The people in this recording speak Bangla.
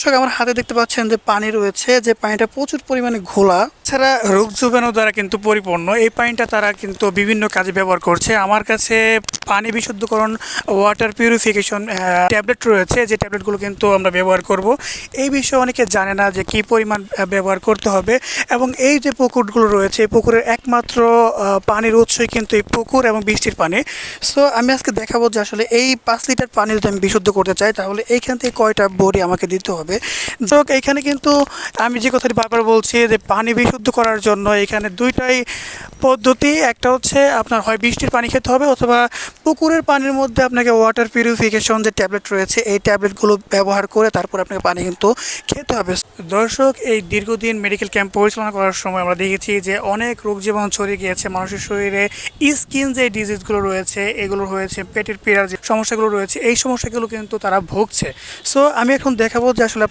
দর্শক আমার হাতে দেখতে পাচ্ছেন যে পানি রয়েছে, যে পানিটা প্রচুর পরিমাণে ঘোলা, এছাড়া রোগ জীবাণু দ্বারা কিন্তু পরিপূর্ণ। এই পানিটা তারা কিন্তু বিভিন্ন কাজে ব্যবহার করছে। আমার কাছে পানি বিশুদ্ধকরণ ওয়াটার পিউরিফিকেশন ট্যাবলেট রয়েছে, যে ট্যাবলেটগুলো কিন্তু আমরা ব্যবহার করব। এই বিষয়ে অনেকে জানে না যে কী পরিমাণ ব্যবহার করতে হবে। এবং এই যে পুকুরগুলো রয়েছে, এই পুকুরের একমাত্র পানির উৎসই কিন্তু এই পুকুর এবং বৃষ্টির পানি। সো আমি আজকে দেখাবো যে আসলে এই 5 লিটার পানি যদি আমি বিশুদ্ধ করতে চাই তাহলে এইখান থেকে কয়টা বড়ি আমাকে দিতে হবে। যাক, এইখানে কিন্তু আমি যে কথাটি বারবার বলছি যে পানি বিশুদ্ধ করার জন্য এখানে দুইটাই পদ্ধতি। একটা হচ্ছে আপনার হয় বৃষ্টির পানি খেতে হবে, অথবা পুকুরের পানির মধ্যে আপনাকে ওয়াটার পিউরিফিকেশন যে ট্যাবলেট রয়েছে এই ট্যাবলেটগুলো ব্যবহার করে তারপর আপনাকে পানি কিন্তু খেতে হবে। দর্শক, এই দীর্ঘদিন মেডিকেল ক্যাম্প পরিচালনা করার সময় আমরা দেখেছি যে অনেক রোগ জীবাণু ছড়িয়ে গিয়েছে মানুষের শরীরে। স্কিন যে ডিজিজগুলো রয়েছে এগুলো হয়েছে, পেটের পীড়ার যে সমস্যাগুলো রয়েছে এই সমস্যাগুলো কিন্তু তারা ভুগছে। সো আমি এখন দেখাবো যে আসলে